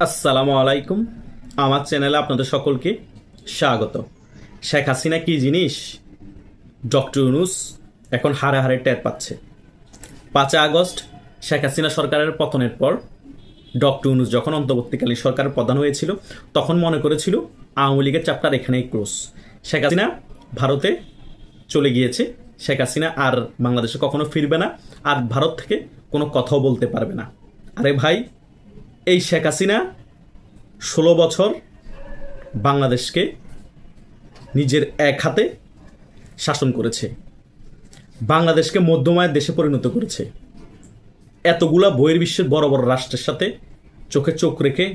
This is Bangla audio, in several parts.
আসসালামু আলাইকুম। আমার চ্যানেলে আপনাদের সকলকে স্বাগত। শেখ হাসিনা কি জিনিস ডক্টর ইউনূস এখন হারে হারে টের পাচ্ছে। 5 আগস্ট শেখ হাসিনা সরকারের পতনের পর ডক্টর ইউনূস যখন অন্তর্বর্তীকালীন সরকারের প্রধান হয়েছিল তখন মনে করেছিল আওয়ামী লীগের চ্যাপ্টার এখানেই ক্লোজ। শেখ হাসিনা ভারতে চলে গিয়েছে, শেখ হাসিনা আর বাংলাদেশে কখনো ফিরবে না, আর ভারত থেকে কোনো কথাও বলতে পারবে না। আরে ভাই, এই শেখ হাসিনা 16 বছর বাংলাদেশকে নিজের এক হাতে শাসন করেছে, বাংলাদেশকে মধ্যমায়ের দেশে পরিণত করেছে। এতগুলা বহির্বিশ্বের বড় বড় রাষ্ট্রের সাথে চোখে চোখ রেখে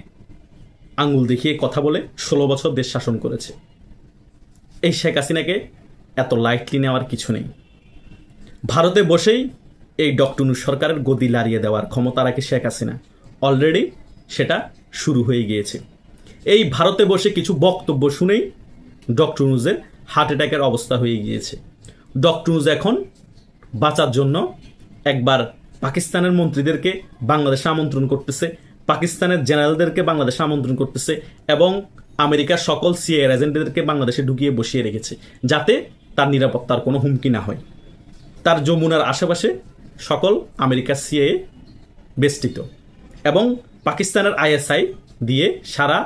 আঙ্গুল দেখিয়ে কথা বলে 16 বছর দেশ শাসন করেছে। এই শেখ হাসিনাকে এত লাইটলি নেওয়ার কিছু নেই। ভারতে বসেই এই ডক্টর ইউনূস সরকারের গদি লাড়িয়ে দেওয়ার ক্ষমতা রাখে শেখ হাসিনা। অলরেডি সেটা শুরু হয়ে গিয়েছে। এই ভারতে বসে কিছু বক্তব্য শুনেই ডক্টর ইউনূসের হার্ট অ্যাটাকের অবস্থা হয়ে গিয়েছে। ডক্টর ইউনূস এখন বাঁচার জন্য একবার পাকিস্তানের মন্ত্রীদেরকে বাংলাদেশে আমন্ত্রণ করতেছে, পাকিস্তানের জেনারেলদেরকে বাংলাদেশে আমন্ত্রণ করতেছে এবং আমেরিকার সকল সিআইএ এজেন্টদেরকে বাংলাদেশে ঢুকিয়ে বসিয়ে রেখেছে, যাতে তার নিরাপত্তার কোনো হুমকি না হয়। তার যমুনার আশেপাশে সকল আমেরিকার সিআইএ বেষ্টিত এবং পাকিস্তানের আইএসআই দিয়ে সারা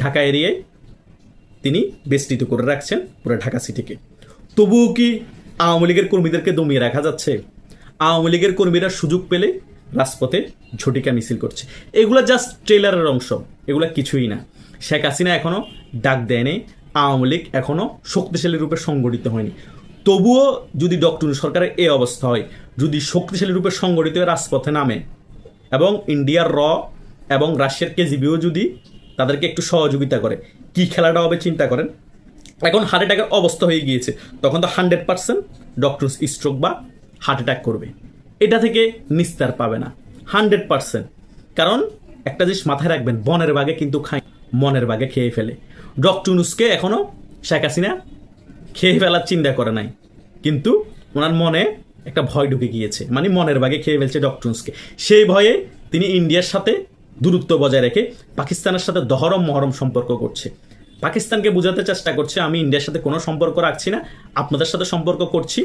ঢাকা এরিয়ায় তিনি বেষ্টিত করে রাখছেন পুরো ঢাকা সিটিকে। তবুও কি আওয়ামী লীগের কর্মীদেরকে দমিয়ে রাখা যাচ্ছে? আওয়ামী লীগের কর্মীরা সুযোগ পেলে রাজপথে ঝটিকা মিছিল করছে। এগুলো জাস্ট ট্রেলারের অংশ, এগুলো কিছুই না। শেখ হাসিনা এখনও ডাক দেয়নি, আওয়ামী লীগ এখনও শক্তিশালী রূপে সংগঠিত হয়নি। তবুও যদি ডক্টর ইউনূস সরকারের এই অবস্থা হয়, যদি শক্তিশালী রূপে সংগঠিত হয়ে রাজপথে নামে এবং ইন্ডিয়ার র এবং রাশিয়ার কেজিবিও যদি তাদেরকে একটু সহযোগিতা করে, কি খেলাটা হবে চিন্তা করেন। এখন হার্ট অ্যাটাকের অবস্থা হয়ে গিয়েছে, তখন তো 100% ডক্টর স্ট্রোক বা হার্ট অ্যাটাক করবে। এটা থেকে নিস্তার পাবে না 100%। কারণ একটা জিনিস মাথায় রাখবেন, বনের বাঘে কিন্তু খায়, মনের বাঘে খেয়ে ফেলে। ডক্টর ইউনূসকে এখনও শেখ হাসিনা খেয়ে ফেলার চিন্তা করে নাই, কিন্তু ওনার মনে একটা ভয় ঢুকে গিয়েছে, মানে মনের বাঘে খেয়ে ফেলছে ডক্টর ইউনূসকে। সেই ভয়ে তিনি ইন্ডিয়ার সাথে দূরত্ব বজায় রেখে পাকিস্তানের সাথে দহরম মহরম সম্পর্ক করছে। পাকিস্তানকে বোঝাতে চেষ্টা করছে, আমি ইন্ডিয়ার সাথে কোনো সম্পর্ক রাখছি না, আপনাদের সাথে সম্পর্ক করছি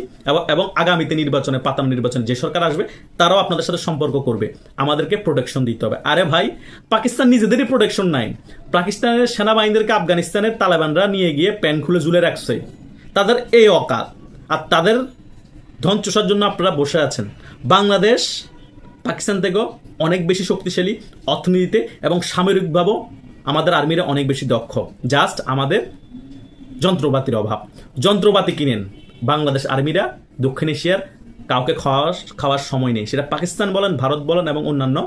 এবং আগামীতে নির্বাচনে, পাতাম নির্বাচনে যে সরকার আসবে তারাও আপনাদের সাথে সম্পর্ক করবে, আমাদেরকে প্রোটেকশন দিতে হবে। আরে ভাই, পাকিস্তান নিজেদেরই প্রোটেকশন নাই। পাকিস্তানের সেনাবাহিনীদেরকে আফগানিস্তানের তালেবানরা নিয়ে গিয়ে প্যান খুলে ঝুলে রাখছে, তাদের এই অকাল। আর তাদের ধন চোষার জন্য আপনারা বসে আছেন। বাংলাদেশ পাকিস্তান থেকেও অনেক বেশি শক্তিশালী অর্থনীতিতে এবং সামরিকভাবেও আমাদের আর্মিরা অনেক বেশি দক্ষ। জাস্ট আমাদের যন্ত্রপাতির অভাব। যন্ত্রপাতি কিনেন। বাংলাদেশ আর্মিরা দক্ষিণ এশিয়ার কাউকে খাওয়ার সময় নেই, সেটা পাকিস্তান বলেন, ভারত বলেন এবং অন্যান্য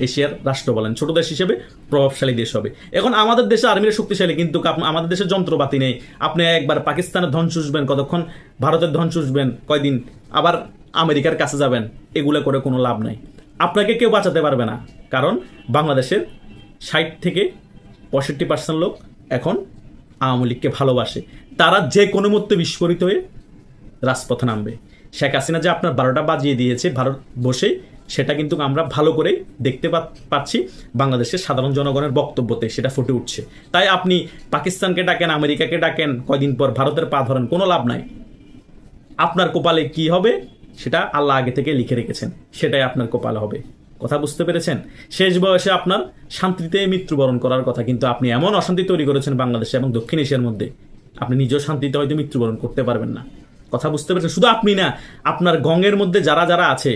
এশিয়ার রাষ্ট্র বলেন। ছোট দেশ হিসেবে প্রভাবশালী দেশ হবে। এখন আমাদের দেশে আর্মিরা শক্তিশালী, কিন্তু আমাদের দেশে যন্ত্রপাতি নেই। আপনি একবার পাকিস্তানের ধন চুষবেন কতক্ষণ, ভারতের ধন চুষবেন কয়দিন, আবার আমেরিকার কাছে যাবেন। এগুলো করে কোনো লাভ নাই, আপনাকে কেউ বাঁচাতে পারবে না। কারণ বাংলাদেশের 60 থেকে 65% লোক এখন আওয়ামী লীগকে ভালোবাসে। তারা যে কোনো মধ্যে বিস্ফোরিত হয়ে রাজপথে নামবে। শেখ হাসিনা যে আপনার 12টা বাজিয়ে দিয়েছে ভারত বসে, সেটা কিন্তু আমরা ভালো করেই দেখতে পাচ্ছি বাংলাদেশের সাধারণ জনগণের বক্তব্যতে সেটা ফুটে উঠছে। তাই আপনি পাকিস্তানকে ডাকেন, আমেরিকাকে ডাকেন, কয়দিন পর ভারতের পা ধরেন, কোনো লাভ নাই। আপনার কপালে কি হবে সেটা আল্লাহ আগে থেকে লিখে রেখেছেন, সেটাই আপনার কপালে হবে। কথা বুঝতে পেরেছেন? শেষ বয়সে আপনার শান্তিতে মৃত্যুবরণ করার কথা, কিন্তু আপনি এমন অশান্তি তৈরি করেছেন বাংলাদেশে এবং দক্ষিণ এশিয়ার মধ্যে, আপনি নিজেও শান্তিতে হয়তো মৃত্যুবরণ করতে পারবেন না। কথা বুঝতে পেরেছেন? শুধু আপনি না, আপনার গঙের মধ্যে যারা যারা আছে,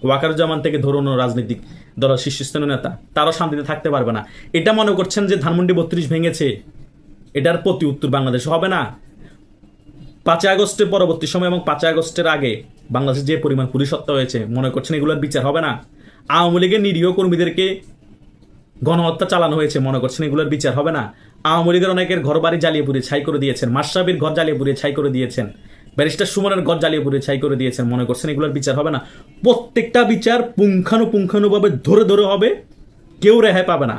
ওয়াকারুজ্জামান থেকে ধরুন রাজনৈতিক দলের শীর্ষস্থানীয় নেতা, তারাও শান্তিতে থাকতে পারবে না। এটা মনে করছেন যে ধানমন্ডি 32 ভেঙেছে, এটার প্রতি উত্তর বাংলাদেশে হবে না। 5 আগস্টের পরবর্তী সময় এবং 5 আগস্টের আগে বাংলাদেশে যে পরিমাণ পুলিশ হত্যা হয়েছে, মনে করছেন এগুলোর বিচার হবে না? আওয়ামী লীগের নিরীহ কর্মীদেরকে গণহত্যা চালানো হয়েছে, মনে করছেন এগুলোর বিচার হবে না? আওয়ামী লীগের অনেকের ঘর বাড়ি জ্বালিয়ে পুড়িয়ে ছাই করে দিয়েছেন, মাশরাফির ঘর জ্বালিয়ে পুড়িয়ে ছাই করে দিয়েছেন, ব্যারিস্টার সুমনের ঘর জ্বালিয়ে পুড়িয়ে ছাই করে দিয়েছেন, মনে করছেন এগুলোর বিচার হবে না? প্রত্যেকটা বিচার পুঙ্খানুপুঙ্খানুভাবে ধরে ধরে হবে, কেউ রেহাই পাবে না।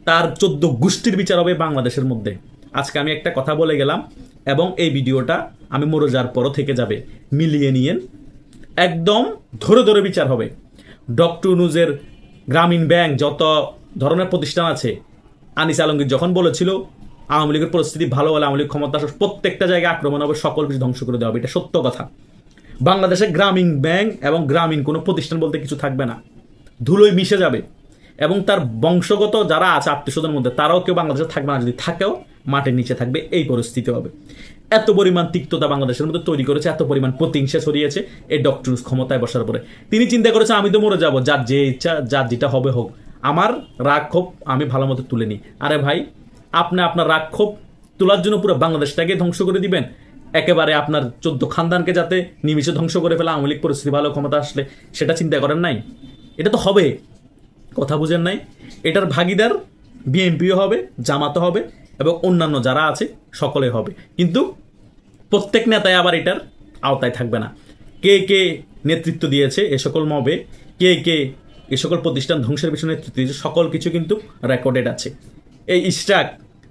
তার 14 গোষ্ঠীর বিচার হবে বাংলাদেশের মধ্যে। আজকে আমি একটা কথা বলে গেলাম এবং এই ভিডিওটা আমি মরে যাওয়ার পরও থেকে যাবে, মিলিয়ে নিয়েন। একদম ধরে ধরে বিচার হবে। ডক্টর ইউনূসের গ্রামীণ ব্যাংক যত ধরনের প্রতিষ্ঠান আছে। আনিস আলমগীর যখন বলেছিল আওয়ামী লীগের পরিস্থিতি ভালো হলে আওয়ামী লীগ ক্ষমতা আসলে প্রত্যেকটা জায়গায় আক্রমণ হবে, সকল কিছু ধ্বংস করে দেওয়া হবে, এটা সত্য কথা। বাংলাদেশে গ্রামীণ ব্যাংক এবং গ্রামীণ কোনো প্রতিষ্ঠান বলতে কিছু থাকবে না, ধুলোয় মিশে যাবে। এবং তার বংশগত যারা আছে আত্মীয়স্বজনের মধ্যে তারাও কেউ বাংলাদেশে থাকবে না, যদি থাকেও মাটির নিচে থাকবে, এই পরিস্থিতি হবে। এত পরিমাণ তিক্ততা বাংলাদেশের মধ্যে তৈরি করেছে, এত পরিমাণ প্রতিহিংসা ছড়িয়েছে এই ডক্টর ইউনূস ক্ষমতায় বসার পরে। তিনি চিন্তা করেছে আমি তো মরে যাবো, যার যে ইচ্ছা যার যেটা হবে হোক, আমার রাগ ক্ষোভ আমি ভালো মতো তুলে নিই। আরে ভাই, আপনি আপনার রাগ ক্ষোভ তোলার জন্য পুরো বাংলাদেশটাকে ধ্বংস করে দিবেন, একেবারে আপনার 14 খানদানকে যাতে নিমিষে ধ্বংস করে ফেলা আওয়ামী লীগ পরিস্থিতি ভালো ক্ষমতা আসলে, সেটা চিন্তা করেন নাই? এটা তো হবে, কথা বুঝেন নাই? এটার ভাগিদার বিএনপিও হবে, জামাতও হবে এবং অন্যান্য যারা আছে সকলে হবে, কিন্তু প্রত্যেক নেতাই আবার এটার আওতায় থাকবে না। কে কে নেতৃত্ব দিয়েছে এ সকল মবে, কে কে এ সকল প্রতিষ্ঠান ধ্বংসের পিছনে নেতৃত্ব দিয়েছে, সকল কিছু কিন্তু রেকর্ডেড আছে। এই ইস্টাক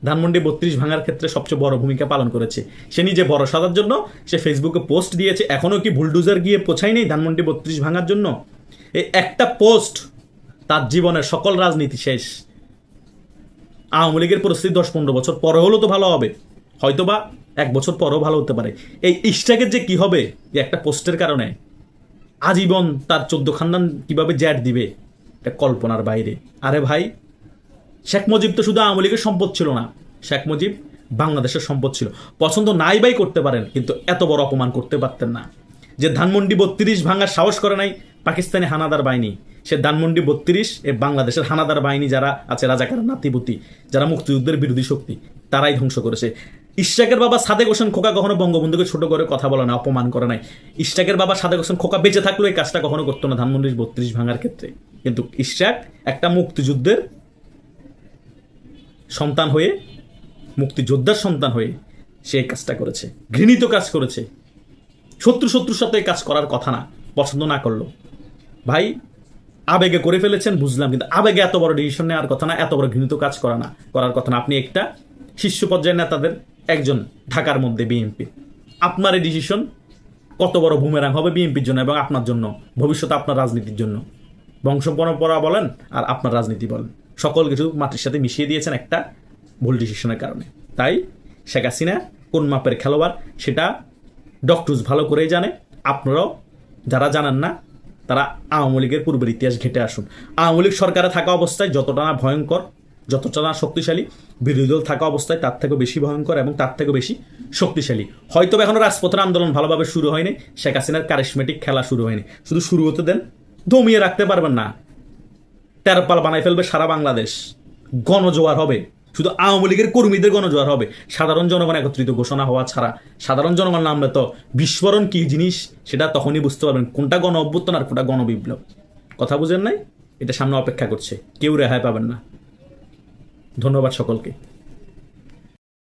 ধানমন্ডি 32 ভাঙার ক্ষেত্রে সবচেয়ে বড় ভূমিকা পালন করেছে। সে নিজে বড় সাজার জন্য সে ফেসবুকে পোস্ট দিয়েছে, এখনও কি বুলডোজার গিয়ে পৌঁছায় নেই ধানমন্ডি 32 ভাঙার জন্য? এই একটা পোস্ট তার জীবনের সকল রাজনীতি শেষ। আওয়ামী লীগের পরিস্থিতি 10-15 বছর পরে হলেও তো ভালো হবে, হয়তোবা 1 বছর পরেও ভালো হতে পারে। এই ইস্টাকের যে কি হবে এই একটা পোস্টের কারণে, আজীবন তার 14 খানদান কিভাবে জ্যাট দিবে, এটা কল্পনার বাইরে। আরে ভাই, শেখ মুজিব তো শুধু আওয়ামী লীগের সম্পদ ছিল না, শেখ মুজিব বাংলাদেশের সম্পদ ছিল। পছন্দ নাই বাই করতে পারেন, কিন্তু এত বড় অপমান করতে পারতেন না। যে ধানমন্ডি 32 ভাঙার সাহস করে নাই পাকিস্তানি হানাদার বাহিনী, সে ধানমন্ডি 32 এ বাংলাদেশের হানাদার বাহিনী যারা আছে, রাজাকার নাতিপুতি, যারা মুক্তিযুদ্ধের বিরোধী শক্তি, তারাই ধ্বংস করেছে। ইশরাকের বাবা সাদেক হোসেন খোকা কখনো বঙ্গবন্ধুকে ছোট করে কথা বলে না, অপমান করে নাই। ইশরাকের বাবা সাদেক হোসেন খোকা বেঁচে থাকলেও এই কাজটা কখনো করতো না ধানমন্ডি 32 ভাঙার ক্ষেত্রে, কিন্তু ইশরাক একটা মুক্তিযুদ্ধের সন্তান হয়ে, মুক্তিযোদ্ধার সন্তান হয়ে সে এই কাজটা করেছে, ঘৃণিত কাজ করেছে। শত্রুর সাথে এই কাজ করার কথা না, পছন্দ না করলো। ভাই, আবেগে করে ফেলেছেন বুঝলাম, কিন্তু আবেগে এত বড় ডিসিশন নেওয়ার কথা না, এত বড় ঘৃণিত কাজ করার কথা না। আপনি একটা শীর্ষ পর্যায়ের নেতাদের একজন, ঢাকার মধ্যে বিএনপি, আপনার এই ডিসিশন কত বড় বুমেরাং হবে বিএনপির জন্য এবং আপনার জন্য, ভবিষ্যতে আপনার রাজনীতির জন্য। বংশ পরম্পরা বলেন আর আপনার রাজনীতি বলেন, সকল কিছু মাটির সাথে মিশিয়ে দিয়েছেন একটা ভুল ডিসিশনের কারণে। তাই শেখ হাসিনা কোন মাপের খেলোয়াড় সেটা ডক্টর ইউনূস ভালো করেই জানে। আপনারাও যারা জানেন না তারা আওয়ামী লীগের পূর্বের ইতিহাস ঘেটে আসুন। আওয়ামী লীগ সরকারে থাকা অবস্থায় যতটা না ভয়ঙ্কর, যতটা না শক্তিশালী, বিরোধী দল থাকা অবস্থায় তার থেকেও বেশি ভয়ঙ্কর এবং তার থেকেও বেশি শক্তিশালী। হয়তো এখনো রাজপথের আন্দোলন ভালোভাবে শুরু হয়নি, শেখ হাসিনার কারিশমেটিক খেলা শুরু হয়নি, শুধু শুরু হতে দেন, দমিয়ে রাখতে পারবেন না। তেরপাল বানাই ফেলবে সারা বাংলাদেশ, গণজোয়ার হবে, শুধু আওয়ামী লীগের কর্মীদের গণজোয়ার হবে। সাধারণ জনগণ একত্রিত ঘোষণা হওয়া ছাড়া, সাধারণ জনগণ নামলে তো বিস্ফোরণ কি জিনিস সেটা তখনই বুঝতে পারবেন, কোনটা গণ অভ্যুত্থান আর কোনটা গণবিপ্লব। কথা বুঝেন নাই? এটা সামনে অপেক্ষা করছে, কেউ রেহাই পাবেন না। ধন্যবাদ সকলকে।